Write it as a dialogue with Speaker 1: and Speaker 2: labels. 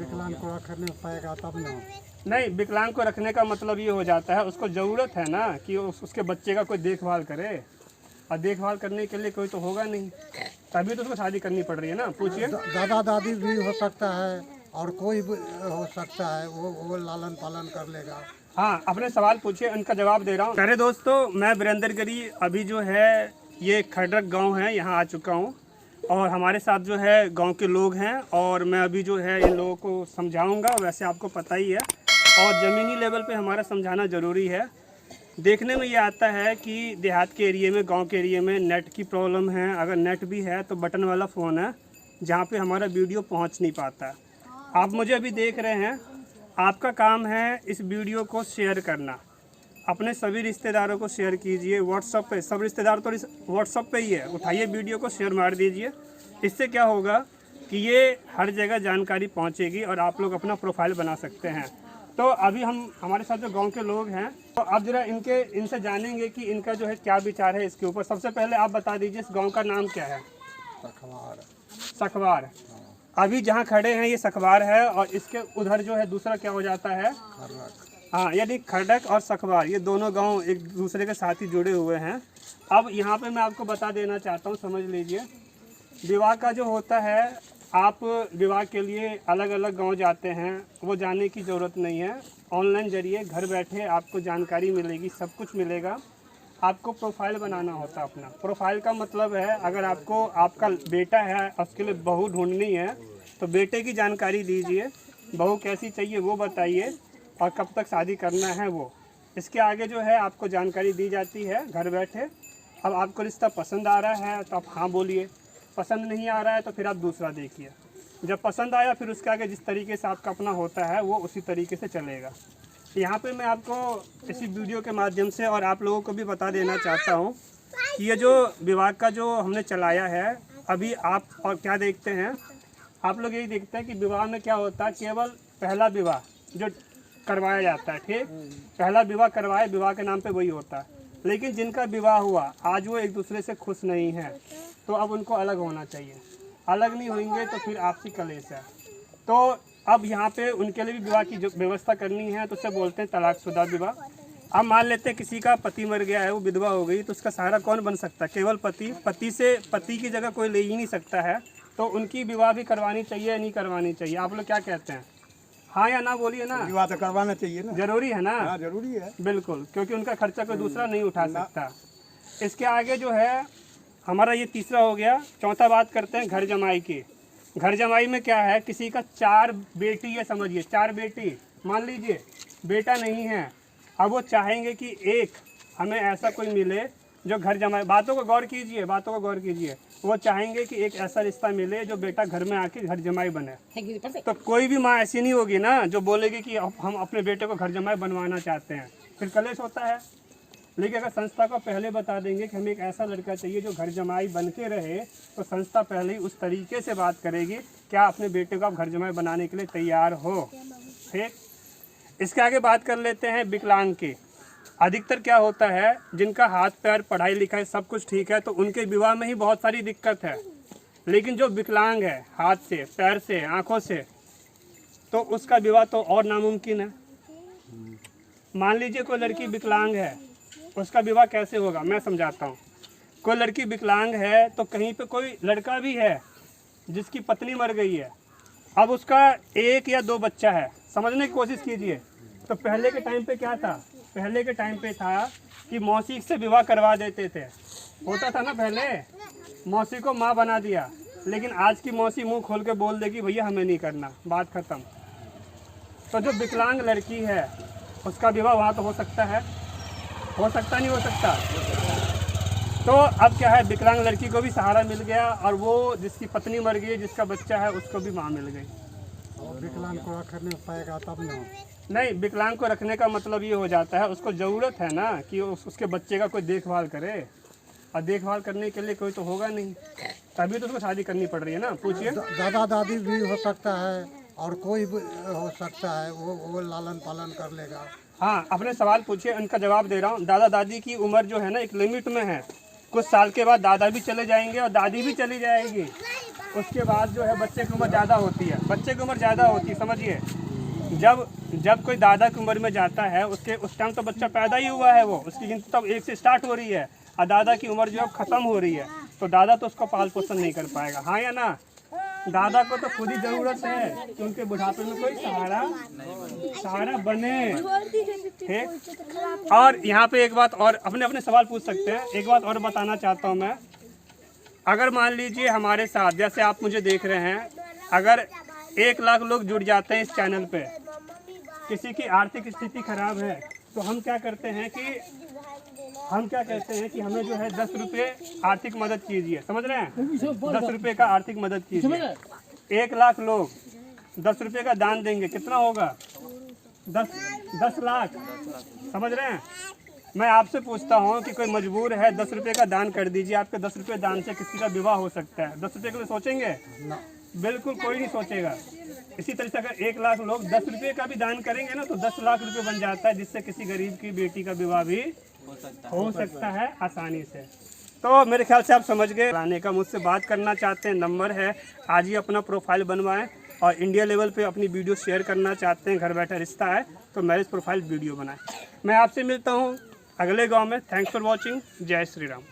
Speaker 1: विकलांग को रखने पाएगा तब ना।
Speaker 2: नहीं, विकलांग को रखने का मतलब ये हो जाता है उसको ज़रूरत है ना कि उसके बच्चे का कोई देखभाल करे, और देखभाल करने के लिए कोई तो होगा नहीं, तभी तो उसको शादी करनी पड़ रही है ना। पूछिए।
Speaker 1: दादा दादी भी हो सकता है और कोई भी हो सकता है, वो लालन पालन कर लेगा।
Speaker 2: हाँ, अपने सवाल पूछिए, उनका जवाब दे रहा हूँ। प्यारे दोस्तों, मैं वीरेंद्र गिरी अभी जो है ये खड़रक गांव है, यहाँ आ चुका हूँ और हमारे साथ जो है गांव के लोग हैं और मैं अभी जो है इन लोगों को समझाऊंगा। वैसे आपको पता ही है और ज़मीनी लेवल पे हमारा समझाना ज़रूरी है। देखने में ये आता है कि देहात के एरिए में, गांव के एरिए में नेट की प्रॉब्लम है। अगर नेट भी है तो बटन वाला फ़ोन है जहाँ पे हमारा वीडियो पहुँच नहीं पाता। आप मुझे अभी देख रहे हैं, आपका काम है इस वीडियो को शेयर करना, अपने सभी रिश्तेदारों को शेयर कीजिए व्हाट्सएप पे। सब रिश्तेदार तो व्हाट्सएप पे ही है, उठाइए वीडियो को शेयर मार दीजिए। इससे क्या होगा कि ये हर जगह जानकारी पहुंचेगी और आप लोग अपना प्रोफाइल बना सकते हैं। तो अभी हमारे साथ जो गांव के लोग हैं, तो आप जरा इनसे जानेंगे कि इनका जो है क्या विचार है इसके ऊपर। सबसे पहले आप बता दीजिए इस गाँव का नाम क्या है? सखवार। अभी जहाँ खड़े हैं ये सखवार है और इसके उधर जो है दूसरा क्या हो जाता है? हाँ, यानी खड़रक और सखवार, ये दोनों गांव एक दूसरे के साथ ही जुड़े हुए हैं। अब यहाँ पे मैं आपको बता देना चाहता हूँ, समझ लीजिए। विवाह का जो होता है, आप विवाह के लिए अलग अलग गांव जाते हैं, वो जाने की ज़रूरत नहीं है। ऑनलाइन जरिए घर बैठे आपको जानकारी मिलेगी, सब कुछ मिलेगा। आपको प्रोफाइल बनाना होता है अपना। प्रोफाइल का मतलब है अगर आपको आपका बेटा है और उसके लिए बहू ढूंढनी है तो बेटे की जानकारी दीजिए, बहू कैसी चाहिए वो बताइए और कब तक शादी करना है वो। इसके आगे जो है आपको जानकारी दी जाती है घर बैठे। अब आपको रिश्ता पसंद आ रहा है तो आप हाँ बोलिए, पसंद नहीं आ रहा है तो फिर आप दूसरा देखिए। जब पसंद आया फिर उसके आगे जिस तरीके से आपका अपना होता है वो उसी तरीके से चलेगा। यहाँ पे मैं आपको इसी वीडियो के माध्यम से और आप लोगों को भी बता देना चाहता हूँ कि ये जो विवाह का जो हमने चलाया है, अभी आप और क्या देखते हैं, आप लोग यही देखते हैं कि विवाह में क्या होता है, केवल पहला विवाह जो करवाया जाता है, ठीक, पहला विवाह करवाए, विवाह के नाम पे वही होता है। लेकिन जिनका विवाह हुआ आज वो एक दूसरे से खुश नहीं है तो अब उनको अलग होना चाहिए। अलग नहीं होंगे तो फिर आपसी कलेश है। तो अब यहाँ पे उनके लिए भी विवाह की जो व्यवस्था करनी है तो उसे बोलते हैं तलाकशुदा विवाह। अब मान लेते हैं किसी का पति मर गया है, वो विधवा हो गई, तो उसका सहारा कौन बन सकता है? केवल पति। पति की जगह कोई ले ही नहीं सकता है, तो उनकी विवाह भी करवानी चाहिए या नहीं करवानी चाहिए? आप लोग क्या कहते हैं, हाँ या ना बोलिए ना।
Speaker 1: विवाह तो करवाना चाहिए ना,
Speaker 2: जरूरी है ना?
Speaker 1: हाँ, जरूरी है
Speaker 2: बिल्कुल, क्योंकि उनका खर्चा कोई दूसरा नहीं उठा सकता। इसके आगे जो है हमारा ये तीसरा हो गया। चौथा बात करते हैं घर जमाई की। घर जमाई में क्या है, किसी का 4 बेटी है, समझिए 4 बेटी, मान लीजिए बेटा नहीं है। अब वो चाहेंगे कि एक हमें ऐसा कोई मिले जो घर जमाई, बातों को गौर कीजिए, बातों को गौर कीजिए। वो चाहेंगे कि एक ऐसा रिश्ता मिले जो बेटा घर में आके घर जमाई बने। तो कोई भी माँ ऐसी नहीं होगी ना जो बोलेगी कि हम अपने बेटे को घर जमाई बनवाना चाहते हैं, फिर कलेश होता है। लेकिन अगर संस्था को पहले बता देंगे कि हमें एक ऐसा लड़का चाहिए जो घर जमाई बन के रहे, तो संस्था पहले ही उस तरीके से बात करेगी, क्या अपने बेटे को आप घर जमाई बनाने के लिए तैयार हो? ठीक। इसके आगे बात कर लेते हैं विकलांग की। अधिकतर क्या होता है, जिनका हाथ पैर पढ़ाई लिखाई सब कुछ ठीक है तो उनके विवाह में ही बहुत सारी दिक्कत है। लेकिन जो विकलांग है हाथ से, पैर से, आँखों से, तो उसका विवाह तो और नामुमकिन है। मान लीजिए कोई लड़की विकलांग है, उसका विवाह कैसे होगा मैं समझाता हूँ। कोई लड़की विकलांग है तो कहीं पे कोई लड़का भी है जिसकी पत्नी मर गई है, अब उसका 1 या 2 बच्चा है, समझने की कोशिश कीजिए। तो पहले के टाइम पे क्या था, पहले के टाइम पे था कि मौसी से विवाह करवा देते थे, होता था ना पहले, मौसी को माँ बना दिया। लेकिन आज की मौसी मुंह खोल के बोल देगी भैया हमें नहीं करना, बात खत्म। तो जो विकलांग लड़की है उसका विवाह वहाँ तो हो सकता है, हो सकता नहीं हो सकता? तो अब क्या है, विकलांग लड़की को भी सहारा मिल गया और वो जिसकी पत्नी मर गई, जिसका बच्चा है, उसको भी माँ मिल गई।
Speaker 1: और विकलांग को रखने पाएगा तब ना।
Speaker 2: नहीं, विकलांग को रखने का मतलब ये हो जाता है उसको ज़रूरत है ना कि उसके बच्चे का कोई देखभाल करे, और देखभाल करने के लिए कोई तो होगा नहीं, तभी तो उसको शादी करनी पड़ रही है ना। पूछिए।
Speaker 1: दादा दादी भी हो सकता है और कोई भी हो सकता है, वो लालन पालन कर लेगा।
Speaker 2: हाँ, अपने सवाल पूछिए, उनका जवाब दे रहा हूँ। दादा दादी की उम्र जो है ना एक लिमिट में है, कुछ साल के बाद दादा भी चले जाएंगे और दादी भी चली जाएगी। उसके बाद जो है बच्चे की उम्र ज़्यादा होती है, बच्चे की उम्र ज़्यादा होती है, समझिए। जब कोई दादा की उम्र में जाता है उसके उस टाइम तो बच्चा पैदा ही हुआ है, वो उसकी गिनती तब 1 से स्टार्ट हो रही है, और दादा की उम्र जो है ख़त्म हो रही है, तो दादा तो उसको पाल पोषण नहीं कर पाएगा, हाँ या ना। दादा को तो खुद ही ज़रूरत है कि उनके बुढ़ापे में कोई सहारा बने, ठीक। और यहाँ पे एक बात और, अपने अपने सवाल पूछ सकते हैं। एक बात और बताना चाहता हूँ मैं, अगर मान लीजिए हमारे साथ, जैसे आप मुझे देख रहे हैं, अगर 1 लाख लोग जुड़ जाते हैं इस चैनल पे, किसी की आर्थिक स्थिति खराब है, तो हम क्या करते हैं कि हमें जो है 10 रुपये आर्थिक मदद कीजिए, समझ रहे हैं, 10 रुपये का आर्थिक मदद कीजिए। 1 लाख लोग 10 रुपये का दान देंगे, कितना होगा? 10 लाख, समझ रहे हैं। मैं आपसे पूछता हूँ कि कोई मजबूर है, 10 रुपये का दान कर दीजिए, आपके 10 रुपये दान से किसी का विवाह हो सकता है, 10 रुपये के लिए सोचेंगे? बिल्कुल कोई नहीं सोचेगा। इसी तरह से अगर 1 लाख लोग 10 रुपये का भी दान करेंगे ना, तो 10 लाख रुपये बन जाता है, जिससे किसी गरीब की बेटी का विवाह भी हो सकता है आसानी से। तो मेरे ख्याल से आप समझ गए। लाने का मुझसे बात करना चाहते हैं, नंबर है, आज ही अपना प्रोफाइल बनवाएं, और इंडिया लेवल पे अपनी वीडियो शेयर करना चाहते हैं, घर बैठा रिश्ता है, तो मैरिज प्रोफाइल वीडियो बनाएं। मैं आपसे मिलता हूँ अगले गांव में। Thanks for watching. जय श्री राम।